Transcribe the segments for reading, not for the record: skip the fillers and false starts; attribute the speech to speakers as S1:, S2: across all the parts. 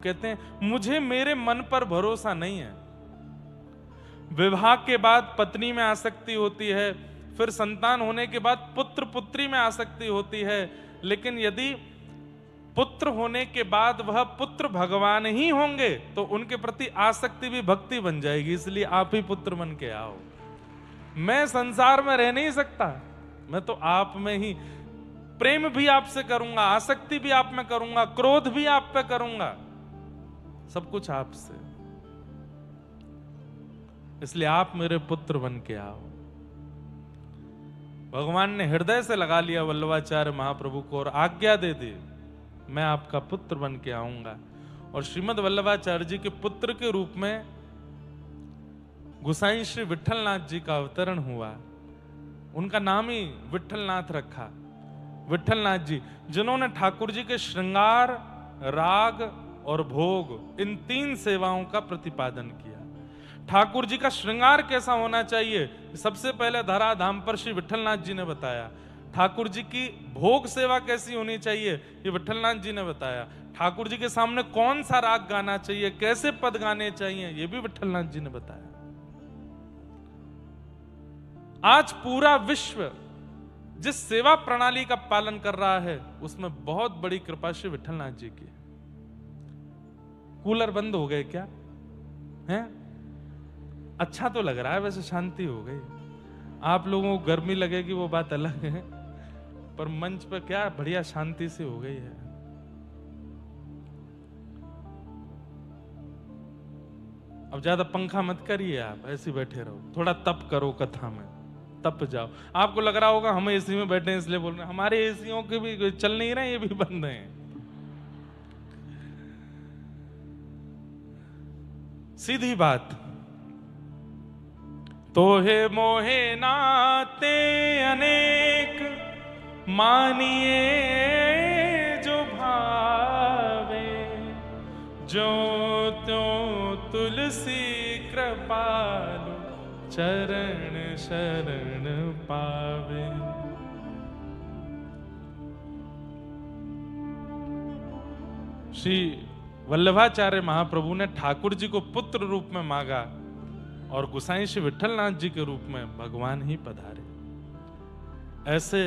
S1: कहते हैं मुझे मेरे मन पर भरोसा नहीं है। विवाह के बाद पत्नी में आसक्ति होती है, फिर संतान होने के बाद पुत्र पुत्री में आसक्ति होती है, लेकिन यदि पुत्र होने के बाद वह पुत्र भगवान ही होंगे तो उनके प्रति आसक्ति भी भक्ति बन जाएगी। इसलिए आप ही पुत्र बन के आओ। मैं संसार में रह नहीं सकता, मैं तो आप में ही प्रेम भी आपसे करूंगा, आसक्ति भी आप में करूंगा, क्रोध भी आप पे करूंगा, सब कुछ आपसे। इसलिए आप मेरे पुत्र बन के आओ। भगवान ने हृदय से लगा लिया वल्लभाचार्य महाप्रभु को और आज्ञा दे दी, मैं आपका पुत्र बन के आऊंगा। और श्रीमद् वल्लभाचार्य जी के पुत्र के रूप में गोसाई श्री विट्ठलनाथ जी का अवतरण हुआ। उनका नाम ही विट्ठलनाथ रखा। विट्ठलनाथ जी जिन्होंने ठाकुर जी के श्रृंगार, राग और भोग, इन तीन सेवाओं का प्रतिपादन किया। ठाकुर जी का श्रृंगार कैसा होना चाहिए, सबसे पहले धरा धाम पर श्री विट्ठलनाथ जी ने बताया। ठाकुर जी की भोग सेवा कैसी होनी चाहिए, ये विट्ठलनाथ जी ने बताया। ठाकुर जी के सामने कौन सा राग गाना चाहिए, कैसे पद गाने चाहिए, ये भी विट्ठलनाथ जी ने बताया। आज पूरा विश्व जिस सेवा प्रणाली का पालन कर रहा है, उसमें बहुत बड़ी कृपा श्री विट्ठलनाथ जी की। कूलर बंद हो गए क्या हैं? अच्छा तो लग रहा है, वैसे शांति हो गई। आप लोगों को गर्मी लगेगी वो बात अलग है, पर मंच पर क्या बढ़िया शांति से हो गई है। अब ज्यादा पंखा मत करिए, आप ऐसे बैठे रहो, थोड़ा तप करो, कथा में तप जाओ। आपको लग रहा होगा हम एसी में बैठे हैं इसलिए बोल रहे हैं, हमारे एसीओं के भी चल नहीं रहे, ये भी बंद हैं। सीधी बात, तोहे मोहे नाते अनेक, मानिए जो भावे, जो त्यों तुलसी कृपालु, चरण शरण पावे। श्री वल्लभाचार्य महाप्रभु ने ठाकुर जी को पुत्र रूप में मांगा और गोसाई श्री विट्ठलनाथ जी के रूप में भगवान ही पधारे। ऐसे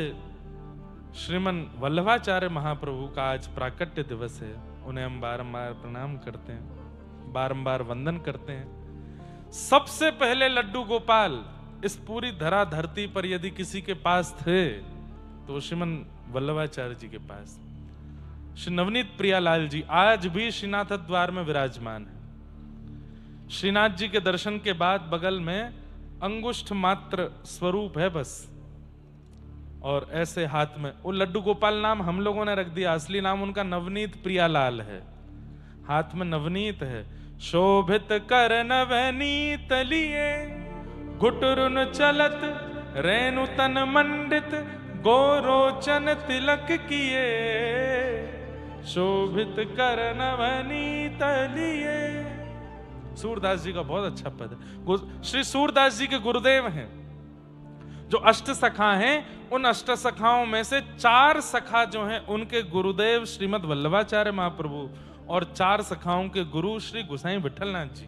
S1: श्रीमन वल्लभाचार्य महाप्रभु का आज प्राकट्य दिवस है। उन्हें हम बारंबार प्रणाम करते हैं, बारंबार वंदन करते हैं। सबसे पहले लड्डू गोपाल इस पूरी धरा धरती पर यदि किसी के पास थे तो श्रीमन वल्लभाचार्य जी के पास। श्री नवनीत प्रियालाल जी आज भी श्रीनाथ द्वार में विराजमान है। श्रीनाथ जी के दर्शन के बाद बगल में अंगुष्ठ मात्र स्वरूप है बस, और ऐसे हाथ में वो लड्डू गोपाल नाम हम लोगों ने रख दिया, असली नाम उनका नवनीत प्रियालाल है। हाथ में नवनीत है। शोभित कर नवनीत लिए, घुटरुन चलत रेणु तन मंडित, गोरोचन तिलक किए, शोभित कर नवनीत लिए। सूरदास जी का बहुत अच्छा पद है। श्री सूरदास जी के गुरुदेव हैं, जो अष्ट सखा हैं, उन अष्ट सखाओं में से 4 सखा जो हैं उनके गुरुदेव श्रीमद् वल्लभाचार्य महाप्रभु, और 4 सखाओं के गुरु श्री गोसाई विट्ठलनाथ जी।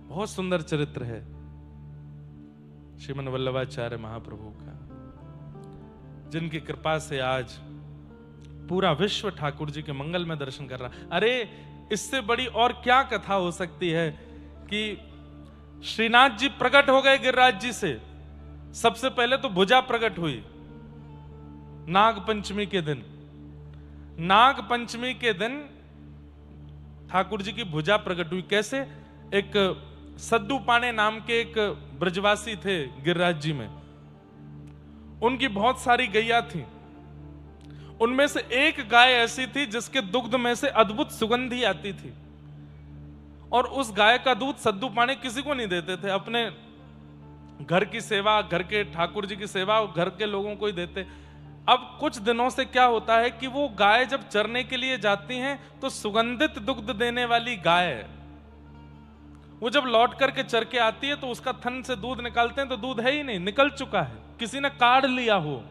S1: बहुत सुंदर चरित्र है श्रीमद् वल्लभाचार्य महाप्रभु का, जिनकी कृपा से आज पूरा विश्व ठाकुर जी के मंगल में दर्शन कर रहा। अरे इससे बड़ी और क्या कथा हो सकती है कि श्रीनाथ जी प्रकट हो गए गिरिराज जी से। सबसे पहले तो भुजा प्रकट हुई नाग पंचमी के दिन। नाग पंचमी के दिन ठाकुर जी की भुजा प्रकट हुई। कैसे? एक सद्दू पाने नाम के एक ब्रजवासी थे गिरिराज जी में, उनकी बहुत सारी गैया थी। उनमें से एक गाय ऐसी थी जिसके दुग्ध में से अद्भुत सुगंधी आती थी, और उस गाय का दूध सद्दू पाने किसी को नहीं देते थे। अपने घर की सेवा, घर के ठाकुर जी की सेवा घर के लोगों को ही देते। अब कुछ दिनों से क्या होता है कि वो गाय जब चरने के लिए जाती हैं तो सुगंधित दुग्ध देने वाली गाय, वो जब लौट करके चर के आती है तो उसका थन से दूध निकालते हैं तो दूध है ही नहीं, निकल चुका है, किसी ने काढ़ लिया हो।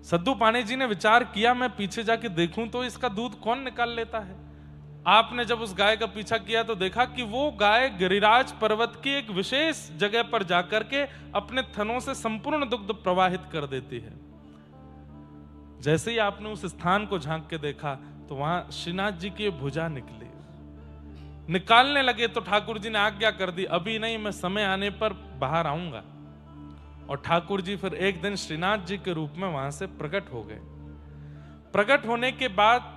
S1: सद्दू पाणी जी ने विचार किया, मैं पीछे जाके देखूं तो इसका दूध कौन निकाल लेता है। आपने जब उस गाय का पीछा किया तो देखा कि वो गाय गिरिराज पर्वत की एक विशेष जगह पर जाकर के अपने थनों से संपूर्ण दुग्ध प्रवाहित कर देती है। जैसे ही आपने उस स्थान को झांक के देखा तो वहां श्रीनाथ जी की भुजा निकली। निकालने लगे तो ठाकुर जी ने आज्ञा कर दी, अभी नहीं, मैं समय आने पर बाहर आऊंगा। और ठाकुर जी फिर एक दिन श्रीनाथ जी के रूप में वहां से प्रकट हो गए। प्रकट होने के बाद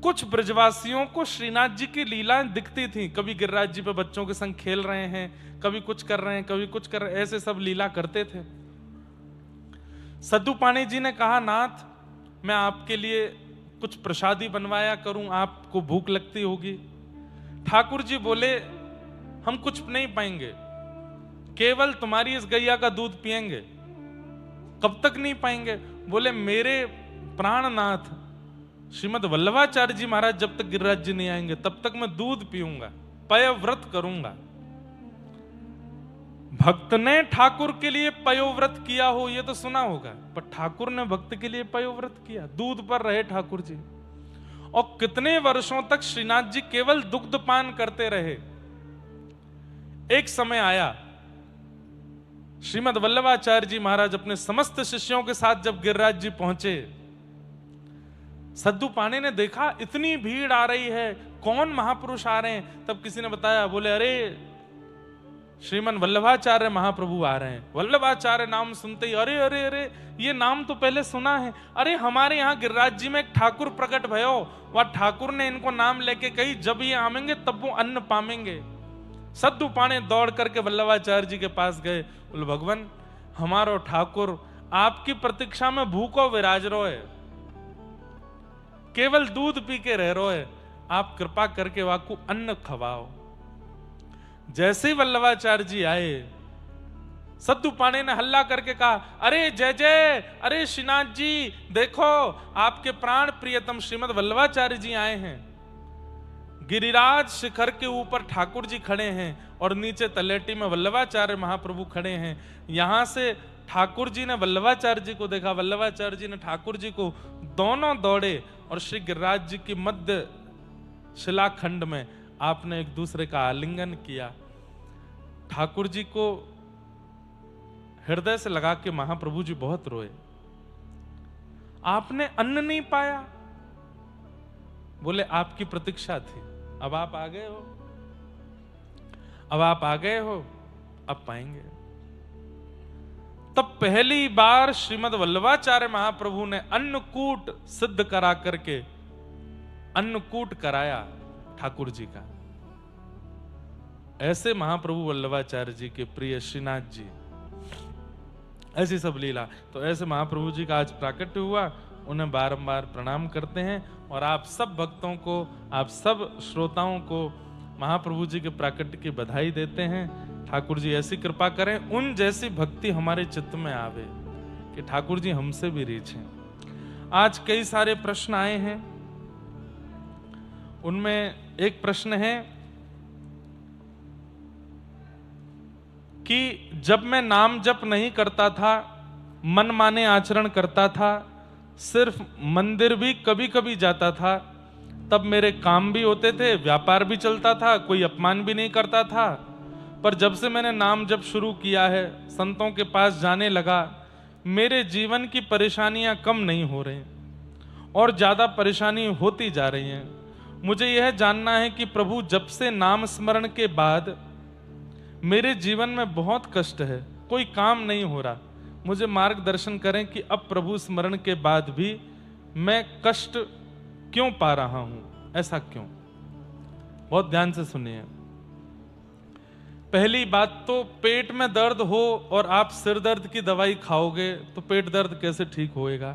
S1: कुछ ब्रजवासियों को श्रीनाथ जी की लीलाएं दिखती थी। कभी गिरिराज जी पे बच्चों के संग खेल रहे हैं, कभी कुछ कर रहे हैं, कभी कुछ कर रहे हैं, ऐसे सब लीला करते थे। सद्दू पाणी जी ने कहा, नाथ मैं आपके लिए कुछ प्रसादी बनवाया करूं, आपको भूख लगती होगी। ठाकुर जी बोले, हम कुछ नहीं पाएंगे, केवल तुम्हारी इस गैया का दूध पिएंगे। कब तक नहीं पाएंगे? बोले, मेरे प्राणनाथ श्रीमद वल्लभाचार्य जी महाराज जब तक गिरिराज जी नहीं आएंगे तब तक मैं दूध पीऊंगा, पयव्रत करूंगा। भक्त ने ठाकुर के लिए पयोव्रत किया हो ये तो सुना होगा, पर ठाकुर ने भक्त के लिए पयोव्रत किया, दूध पर रहे ठाकुर जी। और कितने वर्षों तक श्रीनाथ जी केवल दुग्ध पान करते रहे। एक समय आया, श्रीमद वल्लभाचार्य जी महाराज अपने समस्त शिष्यों के साथ जब गिरिराज जी पहुंचे, सद्दू पाणी ने देखा इतनी भीड़ आ रही है, कौन महापुरुष आ रहे हैं। तब किसी ने बताया, बोले अरे श्रीमन वल्लभाचार्य महाप्रभु आ रहे हैं। वल्लभाचार्य नाम सुनते ही अरे अरे अरे ये नाम तो पहले सुना है, अरे हमारे यहाँ गिरिराज जी में एक ठाकुर प्रकट भयो, वह ठाकुर ने इनको नाम लेके कही जब ये आवेंगे तब वो अन्न पामेंगे। सद्दू पाणी दौड़ करके वल्लभाचार्य जी के पास गए, बोले भगवान हमारो ठाकुर आपकी प्रतीक्षा में भूखो विराज रो है, केवल दूध पी के रह रो है, आप कृपा करके वाकू अन्न खवाओ। जैसे ही वल्लभाचार्य जी आए, सद्दू पाणी ने हल्ला करके कहा, अरे जय जय, अरे श्रीनाथ जी देखो आपके प्राण प्रियतम श्रीमद वल्लभाचार्य जी आए हैं। गिरिराज शिखर के ऊपर ठाकुर जी खड़े हैं और नीचे तलेटी में वल्लभाचार्य महाप्रभु खड़े हैं। यहां से ठाकुर जी ने वल्लभाचार्य जी को देखा, वल्लभाचार्य जी ने ठाकुर जी को, दोनों दौड़े और श्री गिरिराज जी की मध्य शिलाखंड में आपने एक दूसरे का आलिंगन किया। ठाकुर जी को हृदय से लगा के महाप्रभु जी बहुत रोए। आपने अन्न नहीं पाया? बोले आपकी प्रतीक्षा थी, अब आप आ गए हो, अब आप आ गए हो, अब पाएंगे। तब पहली बार श्रीमद वल्लभाचार्य महाप्रभु ने अन्नकूट सिद्ध करा करके अन्नकूट कराया ठाकुर जी का। ऐसे महाप्रभु वल्लभाचार्य जी के प्रिय श्रीनाथ जी, ऐसी सब लीला। तो ऐसे महाप्रभु जी का आज प्राकट्य हुआ, उन्हें बारंबार प्रणाम करते हैं। और आप सब भक्तों को, आप सब श्रोताओं को महाप्रभु जी के प्राकट्य की बधाई देते हैं। ठाकुर जी ऐसी कृपा करें, उन जैसी भक्ति हमारे चित्त में आवे कि ठाकुर जी हमसे भी रीझें। आज कई सारे प्रश्न आए हैं, उनमें एक प्रश्न है कि जब मैं नाम जप नहीं करता था, मन माने आचरण करता था, सिर्फ मंदिर भी कभी कभी जाता था, तब मेरे काम भी होते थे, व्यापार भी चलता था, कोई अपमान भी नहीं करता था। पर जब से मैंने नाम जप शुरू किया है, संतों के पास जाने लगा, मेरे जीवन की परेशानियां कम नहीं हो रही और ज्यादा परेशानी होती जा रही हैं। मुझे यह जानना है कि प्रभु जब से नाम स्मरण के बाद मेरे जीवन में बहुत कष्ट है, कोई काम नहीं हो रहा, मुझे मार्गदर्शन करें कि अब प्रभु स्मरण के बाद भी मैं कष्ट क्यों पा रहा हूं, ऐसा क्यों? बहुत ध्यान से सुनिए। पहली बात तो, पेट में दर्द हो और आप सिर दर्द की दवाई खाओगे तो पेट दर्द कैसे ठीक होएगा?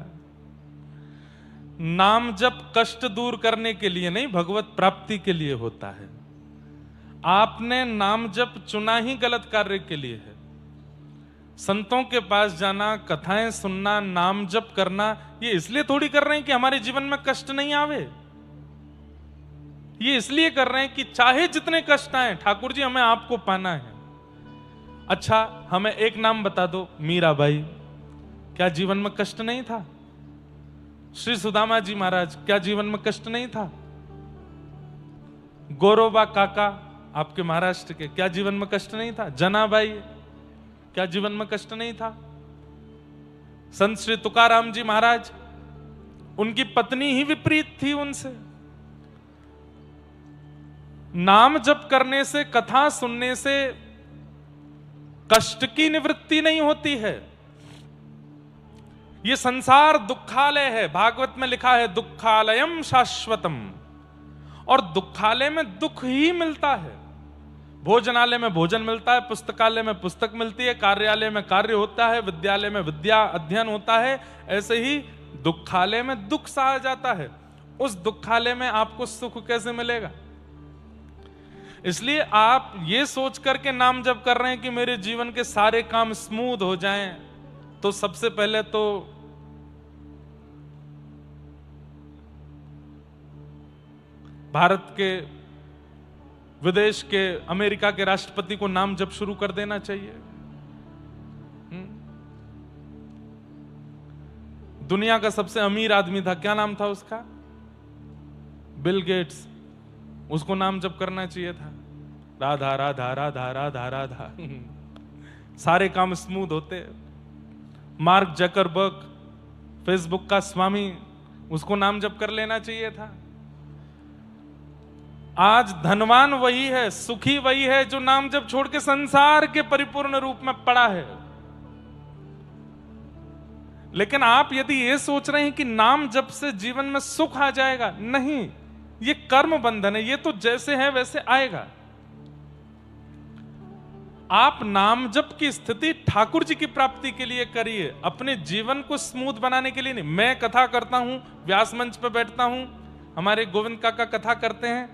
S1: नाम जप कष्ट दूर करने के लिए नहीं, भगवत प्राप्ति के लिए होता है। आपने नाम जप चुना ही गलत कार्य के लिए है। संतों के पास जाना, कथाएं सुनना, नाम जप करना, ये इसलिए थोड़ी कर रहे हैं कि हमारे जीवन में कष्ट नहीं आवे। ये इसलिए कर रहे हैं कि चाहे जितने कष्ट आए, ठाकुर जी हमें आपको पाना है। अच्छा, हमें एक नाम बता दो, मीराबाई, क्या जीवन में कष्ट नहीं था? श्री सुदामा जी महाराज, क्या जीवन में कष्ट नहीं था? गौरोबा काका आपके महाराष्ट्र के, क्या जीवन में कष्ट नहीं था? जनाबाई, क्या जीवन में कष्ट नहीं था? संत श्री तुकाराम जी महाराज, उनकी पत्नी ही विपरीत थी उनसे। नाम जप करने से, कथा सुनने से कष्ट की निवृत्ति नहीं होती है। ये संसार दुखालय है। भागवत में लिखा है दुखालयम शाश्वतम, और दुखालय में दुख ही मिलता है। भोजनालय में भोजन मिलता है, पुस्तकालय में पुस्तक मिलती है, कार्यालय में कार्य होता है, विद्यालय में विद्या अध्ययन होता है। ऐसे ही दुखालय में दुख सहा जाता है। उस दुखालय में आपको सुख कैसे मिलेगा? इसलिए आप ये सोच करके नाम जप कर रहे हैं कि मेरे जीवन के सारे काम स्मूथ हो जाएं, तो सबसे पहले तो भारत के, विदेश के, अमेरिका के राष्ट्रपति को नाम जप शुरू कर देना चाहिए। दुनिया का सबसे अमीर आदमी था, क्या नाम था उसका? Bill Gates. उसको नाम जप करना चाहिए था, राधा राधा राधा राधा राधा। सारे काम स्मूथ होते। मार्क जकरबर्ग, फेसबुक का स्वामी, उसको नाम जप कर लेना चाहिए था। आज धनवान वही है, सुखी वही है जो नाम जप छोड़ के संसार के परिपूर्ण रूप में पड़ा है। लेकिन आप यदि ये सोच रहे हैं कि नाम जप से जीवन में सुख आ जाएगा, नहीं, ये कर्म बंधन है। ये तो जैसे है वैसे आएगा। आप नाम जप की स्थिति ठाकुर जी की प्राप्ति के लिए करिए, अपने जीवन को स्मूथ बनाने के लिए नहीं। मैं कथा करता हूं, व्यास मंच पर बैठता हूं, हमारे गोविंद काका कथा करते हैं,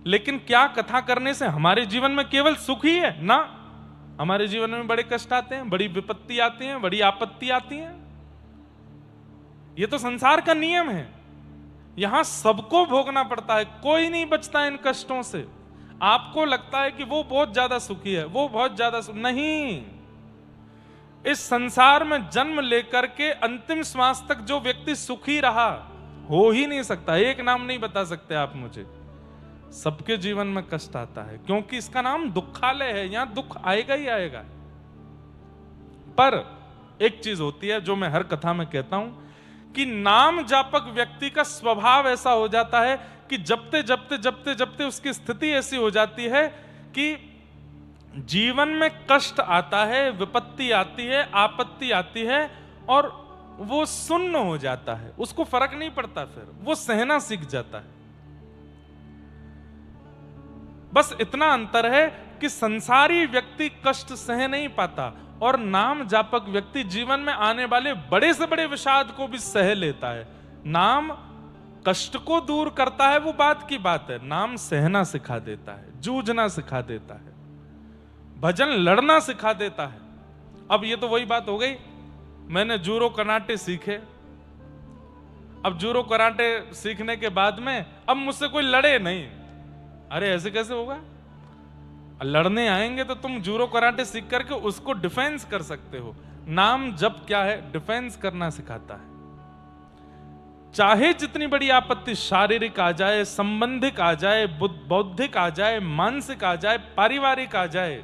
S1: लेकिन क्या कथा करने से हमारे जीवन में केवल सुख ही है? ना, हमारे जीवन में बड़े कष्ट आते हैं, बड़ी विपत्ति आती है, बड़ी आपत्ति आती है। ये तो संसार का नियम है। यहां सबको भोगना पड़ता है, कोई नहीं बचता इन कष्टों से। आपको लगता है कि वो बहुत ज्यादा सुखी है, वो बहुत ज्यादा नहीं। इस संसार में जन्म लेकर के अंतिम श्वास तक जो व्यक्ति सुखी रहा, हो ही नहीं सकता। एक नाम नहीं बता सकते आप मुझे। सबके जीवन में कष्ट आता है, क्योंकि इसका नाम दुखालय है। यहां दुख आएगा ही आएगा। पर एक चीज होती है जो मैं हर कथा में कहता हूं, कि नाम जापक व्यक्ति का स्वभाव ऐसा हो जाता है कि जपते जपते जपते जपते उसकी स्थिति ऐसी हो जाती है कि जीवन में कष्ट आता है, विपत्ति आती है, आपत्ति आती है, और वो सुन्न हो जाता है। उसको फर्क नहीं पड़ता, फिर वो सहना सीख जाता है। बस इतना अंतर है कि संसारी व्यक्ति कष्ट सह नहीं पाता, और नाम जापक व्यक्ति जीवन में आने वाले बड़े से बड़े विषाद को भी सह लेता है। नाम कष्ट को दूर करता है, वो बात की बात है। नाम सहना सिखा देता है, जूझना सिखा देता है, भजन लड़ना सिखा देता है। अब ये तो वही बात हो गई, मैंने जूडो कराटे सीखे। अब जूडो कराटे सीखने के बाद में अब मुझसे कोई लड़े नहीं। अरे ऐसे कैसे होगा? लड़ने आएंगे तो तुम जूडो कराटे सीख करके उसको डिफेंस कर सकते हो। नाम जप क्या है? डिफेंस करना सिखाता है। चाहे जितनी बड़ी आपत्ति शारीरिक आ जाए, संबंधिक आ जाए, बौद्धिक आ जाए, मानसिक आ जाए, पारिवारिक आ जाए,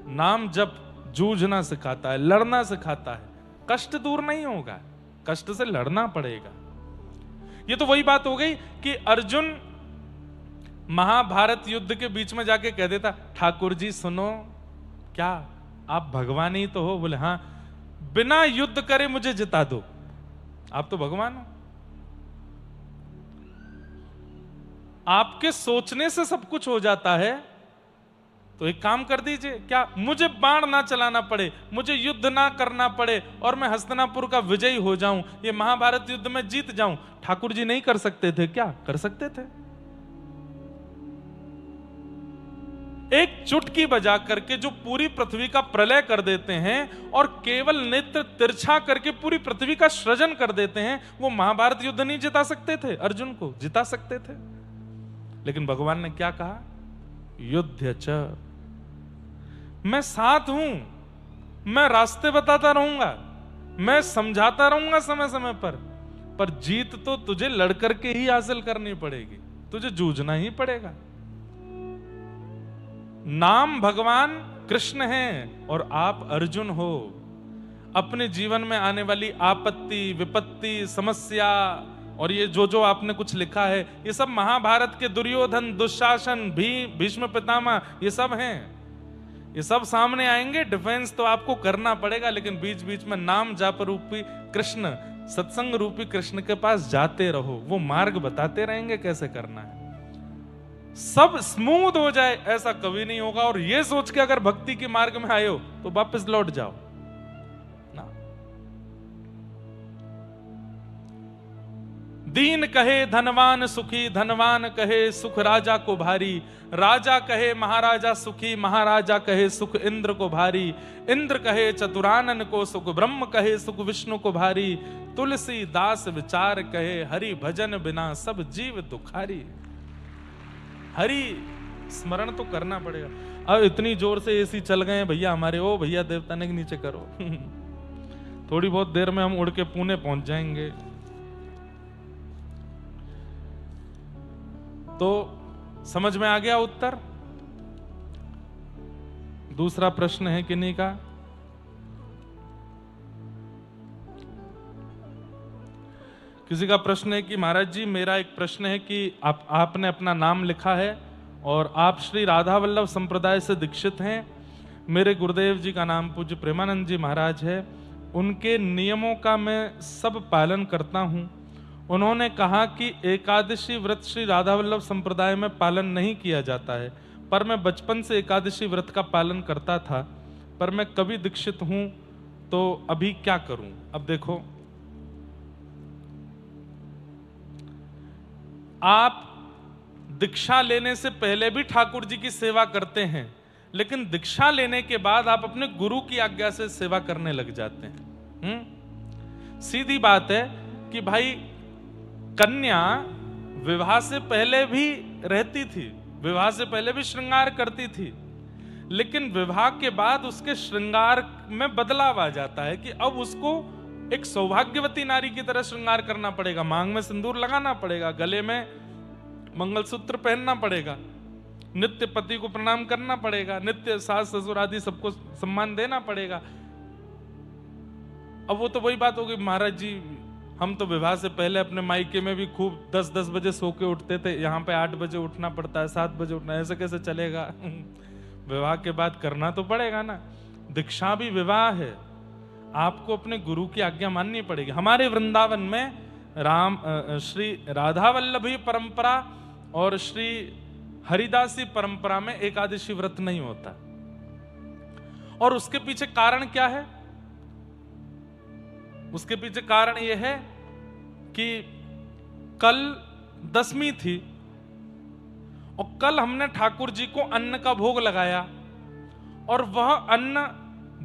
S1: नाम जप जूझना सिखाता है, लड़ना सिखाता है। कष्ट दूर नहीं होगा, कष्ट से लड़ना पड़ेगा। ये तो वही बात हो गई कि अर्जुन महाभारत युद्ध के बीच में जाके कह देता, ठाकुर जी सुनो, क्या आप भगवान ही तो हो? बोले हाँ। बिना युद्ध करे मुझे जिता दो, आप तो भगवान हो। आपके सोचने से सब कुछ हो जाता है, तो एक काम कर दीजिए, क्या मुझे बाण ना चलाना पड़े, मुझे युद्ध ना करना पड़े, और मैं हस्तिनापुर का विजयी हो जाऊं, ये महाभारत युद्ध में जीत जाऊं। ठाकुर जी नहीं कर सकते थे क्या? कर सकते थे। एक चुटकी बजा करके जो पूरी पृथ्वी का प्रलय कर देते हैं और केवल नेत्र तिरछा करके पूरी पृथ्वी का सृजन कर देते हैं, वो महाभारत युद्ध नहीं जिता सकते थे? अर्जुन को जिता सकते थे। लेकिन भगवान ने क्या कहा? युद्ध च, मैं साथ हूं, मैं रास्ते बताता रहूंगा, मैं समझाता रहूंगा समय समय पर, पर जीत तो तुझे लड़ करके ही हासिल करनी पड़ेगी, तुझे जूझना ही पड़ेगा। नाम भगवान कृष्ण है और आप अर्जुन हो। अपने जीवन में आने वाली आपत्ति, विपत्ति, समस्या और ये जो आपने कुछ लिखा है, ये सब महाभारत के दुर्योधन, दुशासन, भीष्म पितामह, ये सब हैं। ये सब सामने आएंगे, डिफेंस तो आपको करना पड़ेगा, लेकिन बीच बीच में नाम जाप रूपी कृष्ण, सत्संग रूपी कृष्ण के पास जाते रहो, वो मार्ग बताते रहेंगे कैसे करना है। सब स्मूथ हो जाए ऐसा कभी नहीं होगा। और ये सोच के अगर भक्ति के मार्ग में आए हो तो वापस लौट जाओ ना। दीन कहे धनवान सुखी, धनवान कहे सुख राजा को भारी, राजा कहे महाराजा सुखी, महाराजा कहे सुख इंद्र को भारी, इंद्र कहे चतुरानन को सुख, ब्रह्म कहे सुख विष्णु को भारी, तुलसी दास विचार कहे हरि भजन बिना सब जीव दुखारी। हरि स्मरण तो करना पड़ेगा। अब इतनी जोर से एसी चल गए हैं भैया हमारे, ओ भैया देवताने के नीचे करो थोड़ी बहुत देर में हम उड़ के पुणे पहुंच जाएंगे। तो समझ में आ गया उत्तर? दूसरा प्रश्न है किन्हीं का? किसी का प्रश्न है कि महाराज जी मेरा एक प्रश्न है कि आपने अपना नाम लिखा है और आप श्री राधा वल्लभ संप्रदाय से दीक्षित हैं। मेरे गुरुदेव जी का नाम पूज्य प्रेमानंद जी महाराज है। उनके नियमों का मैं सब पालन करता हूं। उन्होंने कहा कि एकादशी व्रत श्री राधा वल्लभ संप्रदाय में पालन नहीं किया जाता है, पर मैं बचपन से एकादशी व्रत का पालन करता था, पर मैं कभी दीक्षित हूं तो अभी क्या करूं? अब देखो, आप दीक्षा लेने से पहले भी ठाकुर जी की सेवा करते हैं, लेकिन दीक्षा लेने के बाद आप अपने गुरु की आज्ञा से सेवा करने लग जाते हैं। सीधी बात है कि भाई कन्या विवाह से पहले भी रहती थी, विवाह से पहले भी श्रृंगार करती थी, लेकिन विवाह के बाद उसके श्रृंगार में बदलाव आ जाता है कि अब उसको एक सौभाग्यवती नारी की तरह श्रृंगार करना पड़ेगा। मांग में सिंदूर लगाना पड़ेगा, गले में मंगलसूत्र पहनना पड़ेगा, नित्य पति को प्रणाम करना पड़ेगा, नित्य सास ससुर आदि सबको सम्मान देना पड़ेगा। अब वो तो वही बात होगी, महाराज जी हम तो विवाह से पहले अपने मायके में भी खूब 10-10 बजे सो के उठते थे, यहाँ पे 8 बजे उठना पड़ता है, 7 बजे उठना, ऐसे कैसे चलेगा विवाह के बाद करना तो पड़ेगा ना। दीक्षा भी विवाह है, आपको अपने गुरु की आज्ञा माननी पड़ेगी। हमारे वृंदावन में श्री राधा वल्लभी परंपरा और श्री हरिदासी परंपरा में एकादशी व्रत नहीं होता, और उसके पीछे कारण क्या है? उसके पीछे कारण यह है कि कल दशमी थी और कल हमने ठाकुर जी को अन्न का भोग लगाया और वह अन्न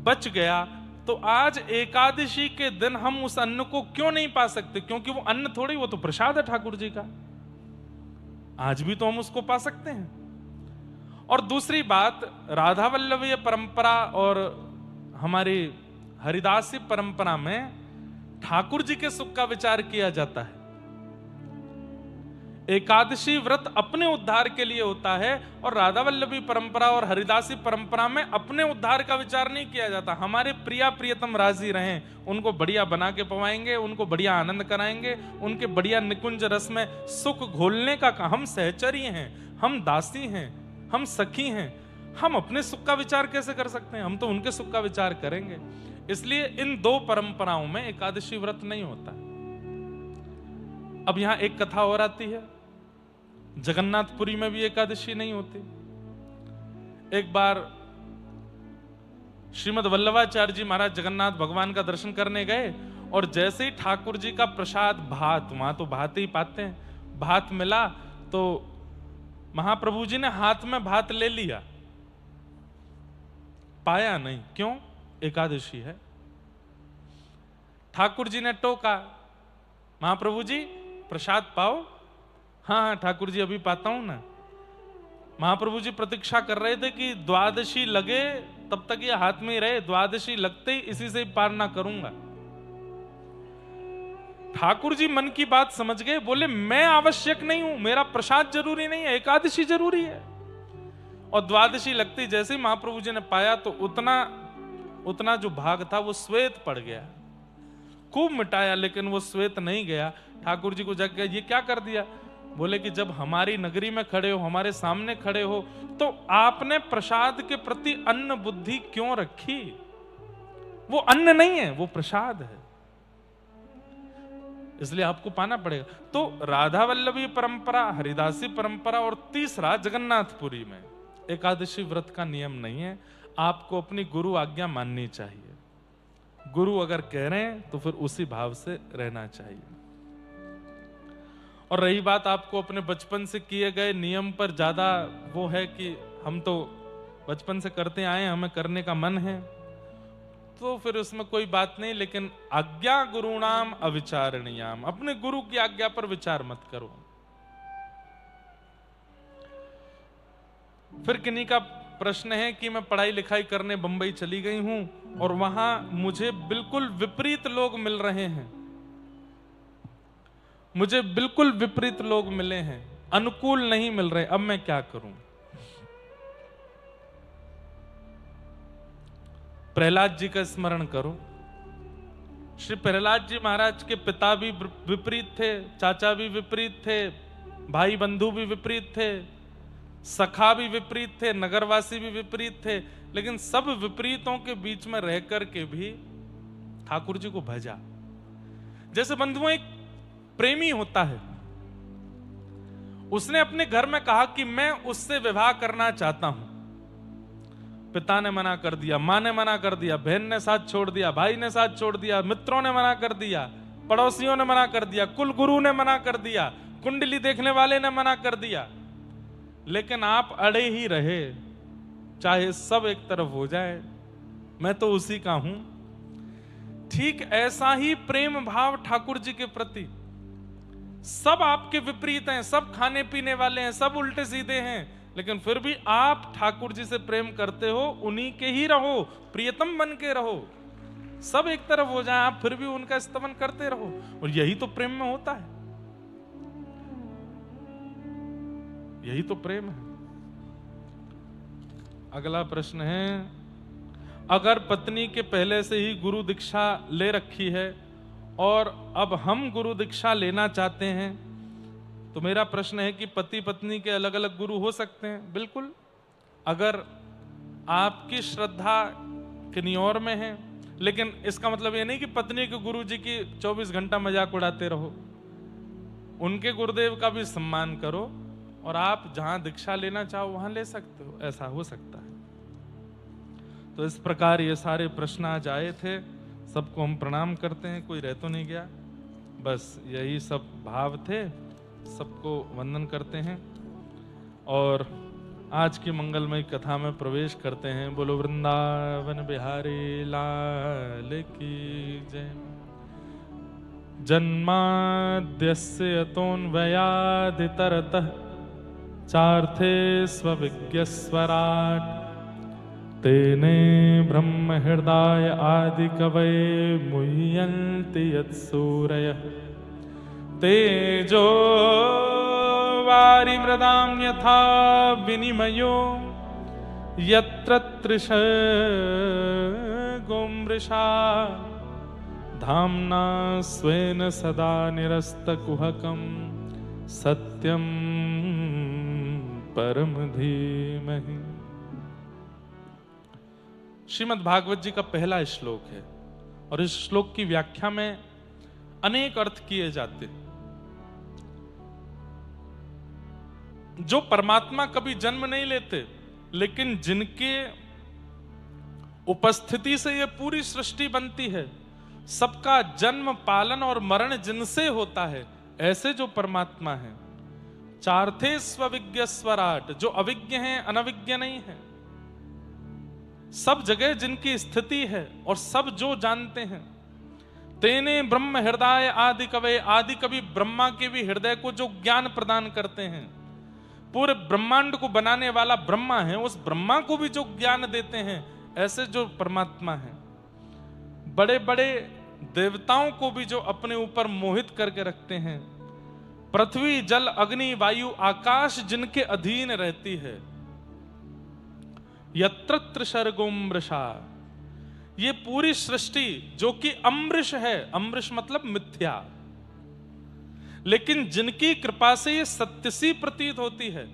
S1: बच गया, तो आज एकादशी के दिन हम उस अन्न को क्यों नहीं पा सकते? क्योंकि वो अन्न थोड़ी, वो तो प्रसाद है ठाकुर जी का, आज भी तो हम उसको पा सकते हैं। और दूसरी बात, राधा वल्लभीय परंपरा और हमारी हरिदासी परंपरा में ठाकुर जी के सुख का विचार किया जाता है। एकादशी व्रत अपने उद्धार के लिए होता है और राधा वल्लभी परंपरा और हरिदासी परंपरा में अपने उद्धार का विचार नहीं किया जाता। हमारे प्रिया प्रियतम राजी रहें, उनको बढ़िया बना के पवाएंगे, उनको बढ़िया आनंद कराएंगे, उनके बढ़िया निकुंज रस में सुख घोलने का। हम सहचरी हैं, हम दासी हैं, हम सखी हैं, हम अपने सुख का विचार कैसे कर सकते हैं? हम तो उनके सुख का विचार करेंगे। इसलिए इन दो परंपराओं में एकादशी व्रत नहीं होता। अब यहां एक कथा और आती है, जगन्नाथपुरी में भी एकादशी नहीं होती। एक बार श्रीमद वल्लभाचार्य जी महाराज जगन्नाथ भगवान का दर्शन करने गए और जैसे ही ठाकुर जी का प्रसाद भात, वहां तो भात ही पाते हैं, भात मिला तो महाप्रभु जी ने हाथ में भात ले लिया, पाया नहीं। क्यों? एकादशी है। ठाकुर जी ने टोका, महाप्रभु जी प्रसाद पाओ। हाँ हाँ ठाकुर जी अभी पाता हूं ना। महाप्रभु जी प्रतीक्षा कर रहे थे कि द्वादशी लगे तब तक ये हाथ में ही रहे, द्वादशी लगते ही इसी से ही पार ना करूंगा। ठाकुर जी मन की बात समझ गए, बोले मैं आवश्यक नहीं हूं, मेरा प्रसाद जरूरी नहीं है, एकादशी जरूरी है। और द्वादशी लगती जैसे ही महाप्रभु जी ने पाया तो उतना जो भाग था वो श्वेत पड़ गया। खूब मिटाया लेकिन वो श्वेत नहीं गया। ठाकुर जी को जग गया, ये क्या कर दिया? बोले कि जब हमारी नगरी में खड़े हो, हमारे सामने खड़े हो, तो आपने प्रसाद के प्रति अन्न बुद्धि क्यों रखी? वो अन्न नहीं है, वो प्रसाद है, इसलिए आपको पाना पड़ेगा। तो राधा वल्लभी परंपरा, हरिदासी परंपरा और तीसरा जगन्नाथपुरी में एकादशी व्रत का नियम नहीं है। आपको अपनी गुरु आज्ञा माननी चाहिए। गुरु अगर कह रहे हैं तो फिर उसी भाव से रहना चाहिए। और रही बात आपको अपने बचपन से किए गए नियम पर ज्यादा वो है कि हम तो बचपन से करते आए, हमें करने का मन है, तो फिर उसमें कोई बात नहीं। लेकिन आज्ञा गुरुणाम अविचारणीयाम, अपने गुरु की आज्ञा पर विचार मत करो। फिर किन्हीं का प्रश्न है कि मैं पढ़ाई लिखाई करने बंबई चली गई हूं और वहां मुझे बिल्कुल विपरीत लोग मिल रहे हैं, मुझे बिल्कुल विपरीत लोग मिले हैं, अनुकूल नहीं मिल रहे, अब मैं क्या करूं? प्रहलाद जी का स्मरण करो। श्री प्रहलाद जी महाराज के पिता भी विपरीत थे, चाचा भी विपरीत थे, भाई बंधु भी विपरीत थे, सखा भी विपरीत थे, नगरवासी भी विपरीत थे, लेकिन सब विपरीतों के बीच में रह करके भी ठाकुर जी को भजा। जैसे बंधुओं, एक प्रेमी होता है, उसने अपने घर में कहा कि मैं उससे विवाह करना चाहता हूं। पिता ने मना कर दिया, मां ने मना कर दिया, बहन ने साथ छोड़ दिया, भाई ने साथ छोड़ दिया, मित्रों ने मना कर दिया, पड़ोसियों ने मना कर दिया, कुल गुरु ने मना कर दिया, कुंडली देखने वाले ने मना कर दिया, लेकिन आप अड़े ही रहे, चाहे सब एक तरफ हो जाए, मैं तो उसी का हूं। ठीक ऐसा ही प्रेम भाव ठाकुर जी के प्रति। सब आपके विपरीत हैं, सब खाने पीने वाले हैं, सब उल्टे सीधे हैं, लेकिन फिर भी आप ठाकुर जी से प्रेम करते हो, उन्हीं के ही रहो, प्रियतम बन के रहो। सब एक तरफ हो जाए, आप फिर भी उनका स्तवन करते रहो, और यही तो प्रेम में होता है, यही तो प्रेम है। अगला प्रश्न है, अगर पत्नी के पहले से ही गुरु दीक्षा ले रखी है और अब हम गुरु दीक्षा लेना चाहते हैं, तो मेरा प्रश्न है कि पति पत्नी के अलग अलग गुरु हो सकते हैं? बिल्कुल। अगर आपकी श्रद्धा किन्हीं और में है, लेकिन इसका मतलब ये नहीं कि पत्नी के गुरु जी की 24 घंटा मजाक उड़ाते रहो। उनके गुरुदेव का भी सम्मान करो और आप जहां दीक्षा लेना चाहो वहां ले सकते हो, ऐसा हो सकता है। तो इस प्रकार ये सारे प्रश्न आज आए थे, सबको हम प्रणाम करते हैं, कोई रह तो नहीं गया, बस यही सब भाव थे, सबको वंदन करते हैं और आज की मंगलमय कथा में प्रवेश करते हैं। बोलो वृंदावन बिहारी लाल की जय। जन्माद्यस्य यतोऽन्वयादितरतः चार्थे स्वविज्ञस्वराट् तेने ब्रह्म हृदय आदि कवये मुह्यन्ति यत्सूरयः तेजो वारिमृदां यथा विनिमयो यत्र तृषगो मृषा धाम्ना स्वेन सदा निरस्तकुहकं सत्यं परम धीमहि। श्रीमद् भागवत जी का पहला श्लोक है और इस श्लोक की व्याख्या में अनेक अर्थ किए जाते हैं। जो परमात्मा कभी जन्म नहीं लेते, लेकिन जिनके उपस्थिति से यह पूरी सृष्टि बनती है, सबका जन्म पालन और मरण जिनसे होता है, ऐसे जो परमात्मा है। चार्थे स्वविज्ञ स्वराट, जो अविज्ञ हैं, अनविज्ञ नहीं है, सब जगह जिनकी स्थिति है और सब जो जानते हैं। तेने ब्रह्म हृदय आदि कवये, आदि कवि ब्रह्मा के भी हृदय को जो ज्ञान प्रदान करते हैं, पूरे ब्रह्मांड को बनाने वाला ब्रह्मा है, उस ब्रह्मा को भी जो ज्ञान देते हैं, ऐसे जो परमात्मा है। बड़े बड़े देवताओं को भी जो अपने ऊपर मोहित करके रखते हैं, पृथ्वी जल अग्नि वायु आकाश जिनके अधीन रहती है, यत्रत्र सर्गोमृषा, ये पूरी सृष्टि जो कि अमृष है, अमृष मतलब मिथ्या, लेकिन जिनकी कृपा से ये सत्य सी प्रतीत होती है,